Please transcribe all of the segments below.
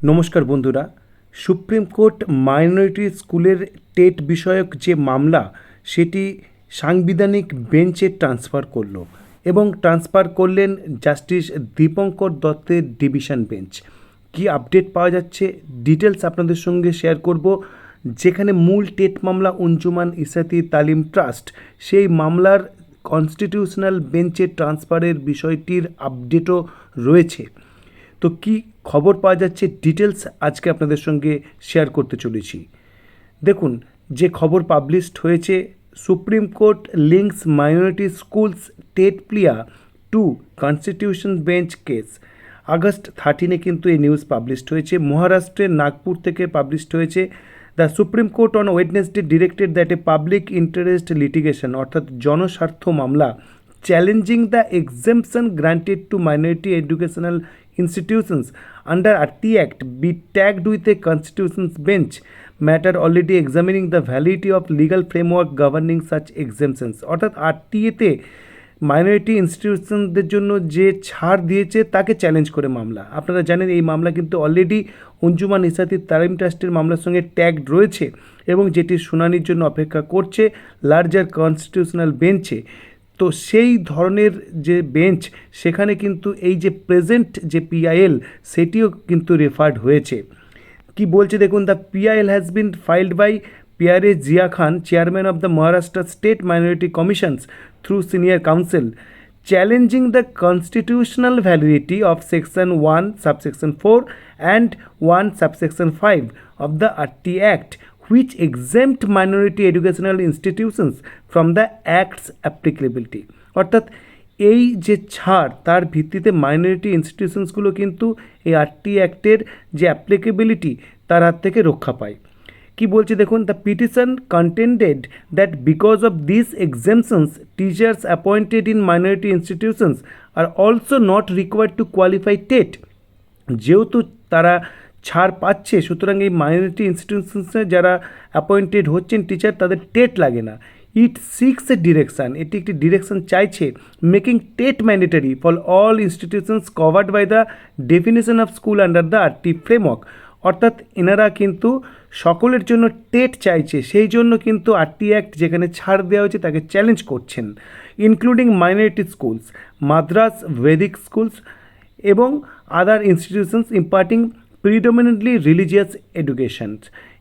নমস্কার বন্ধুরা, supreme court minority স্কুলের টেট বিষয়ক যে মামলা সেটি সাংবিধানিক বেঞ্চে ট্রান্সফার করলো এবং ট্রান্সফার করলেন জাস্টিস দীপঙ্কর দত্তের ডিভিশন বেঞ্চ। কি আপডেট পাওয়া যাচ্ছে ডিটেলস আপনাদের সঙ্গে শেয়ার করব। যেখানে মূল টেট মামলা অঞ্জুমান ইসাতি তালিম ট্রাস্ট, সেই মামলার কনস্টিটিউশনাল বেঞ্চে ট্রান্সফারের বিষয়টির আপডেটও রয়েছে। তো কি খবর পাওয়া যাচ্ছে ডিটেলস আজকে আপনাদের সঙ্গে শেয়ার করতে চলেছি। দেখুন, যে খবর পাবলিশড হয়েছে, Supreme Court links minority schools TET plea to constitution bench case. August 13 কিন্তু এই নিউজ পাবলিশড হয়েছে, মহারাষ্ট্রের নাগপুর থেকে পাবলিশড হয়েছে। The Supreme Court on Wednesday directed that a public interest litigation, অর্থাৎ জনস্বার্থ মামলা challenging the exemption granted to minority educational institutions under RT Act be tagged with a constitutions bench matter already examining the validity of legal framework governing such exemptions। অর্থাৎ আরটিএতে minority ইনস্টিটিউশনদের জন্য যে ছাড় দিয়েছে তাকে challenge করে মামলা। আপনারা জানেন এই মামলা কিন্তু অলরেডি অঞ্জুমান ইসাতি তালিম ট্রাস্টের মামলার সঙ্গে ট্যাগড রয়েছে এবং যেটির শুনানির জন্য অপেক্ষা করছে লার্জার কনস্টিটিউশনাল বেঞ্চে। তো সেই ধরনের যে বেঞ্চ, সেখানে কিন্তু এই যে প্রেজেন্ট যে পিআইএল সেটিও কিন্তু রেফার্ড হয়েছে। কি বলছে দেখুন, the PIL has been filed by পিআরএ Zia Khan, chairman of the Maharashtra state minority commissions through senior counsel, challenging the constitutional validity of section 1 subsection 4 and 1 subsection 5 of the RT Act which exempt minority educational institutions from the act's applicability। অর্থাৎ এই যে ছাড় তার ভিত্তিতে minority ইনস্টিটিউশনসগুলো কিন্তু এই RT অ্যাক্টের যে applicability তার হাত থেকে রক্ষা পায়। কি বলছে দেখুন, the petition contended that because of this exemptions teachers appointed in minority institutions are also not required to qualify TET. যেহেতু তারা ছাড় পাচ্ছে, সুতরাং এই মাইনরিটি ইনস্টিটিউশনসে যারা অ্যাপয়েন্টেড হচ্ছেন টিচার, তাদের টেট লাগে না। ইট সিক্স এ ডিরেকশান, এটি একটি ডিরেকশান চাইছে, making TET mandatory for all institutions covered by the definition of school under the RT framework. অর্থাৎ এনারা কিন্তু সকলের জন্য টেট চাইছে, সেই জন্য কিন্তু আরটি অ্যাক্ট যেখানে ছাড় দেওয়া হয়েছে তাকে চ্যালেঞ্জ করছেন, including minority schools, madrasa Vedic schools এবং other institutions imparting predominantly religious education.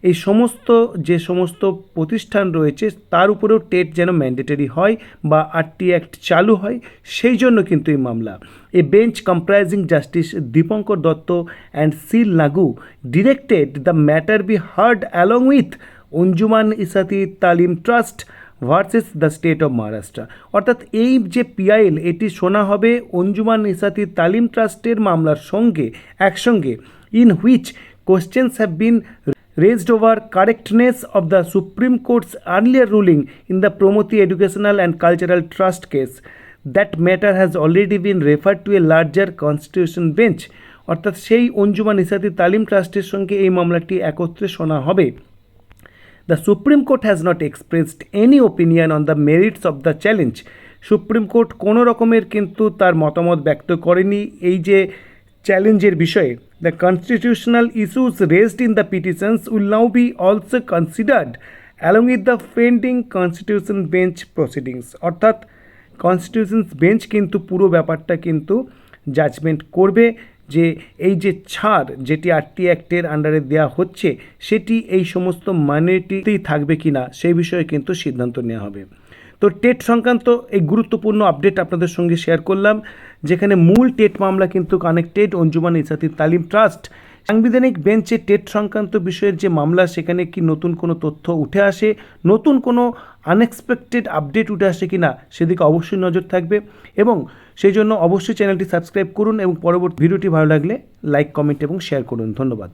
এই সমস্ত যে সমস্ত প্রতিষ্ঠান রয়েছে তার উপরেও টেট যেন ম্যান্ডেটরি হয় বা আরটি অ্যাক্ট চালু হয়, সেই জন্য কিন্তু এই মামলা। A bench comprising justice Dipankar Datta and সিল লাগু directed the matter be heard along with Anjuman Ishaati Taleem trust versus the state of Maharashtra. অর্থাৎ এই যে পিআইএল এটি শোনা হবে অঞ্জুমান ইসাতি তালিম ট্রাস্টের মামলার সঙ্গে একসঙ্গে, in which questions have been raised over correctness of the Supreme Court's earlier ruling in the Promoti Educational and Cultural Trust case. That matter has already been referred to a larger constitution bench। অর্থাৎ সেই অঞ্জুমান ইসাতি তালিম ট্রাস্টের সঙ্গে এই মামলাটি একত্রে শোনা হবে। The Supreme Court has not expressed any opinion on the merits of the challenge। Supreme court কোনো রকমের কিন্তু তার মতামত ব্যক্ত করেনি এই যে চ্যালেঞ্জের বিষয়ে। The constitutional issues raised in the petitions will now be also considered along with the pending constitution bench proceedings। অর্থাৎ কনস্টিটিউশন বেঞ্চ কিন্তু পুরো ব্যাপারটা কিন্তু জাজমেন্ট করবে যে এই যে ছাড় যেটি আরটি অ্যাক্টের আন্ডারে দেওয়া হচ্ছে সেটি এই সমস্ত মাইনরিটিতেই থাকবে কি না সেই বিষয়ে কিন্তু সিদ্ধান্ত নেওয়া হবে। তো টেট সংক্রান্ত এই গুরুত্বপূর্ণ আপডেট আপনাদের সঙ্গে শেয়ার করলাম, যেখানে মূল টেট মামলা কিন্তু কানেক্টেড অঞ্জুমান ইসাতি তালিম ট্রাস্ট। সাংবিধানিক বেঞ্চে টেট সংক্রান্ত বিষয়ের যে মামলা, সেখানে কি নতুন কোনো তথ্য উঠে আসে, নতুন কোনো আনএক্সপেক্টেড আপডেট উঠে আসে কি না সেদিকে অবশ্যই নজর থাকবে এবং সেই জন্য অবশ্যই চ্যানেলটি সাবস্ক্রাইব করুন এবং পরবর্তী ভিডিওটি ভালো লাগলে লাইক, কমেন্ট এবং শেয়ার করুন। ধন্যবাদ।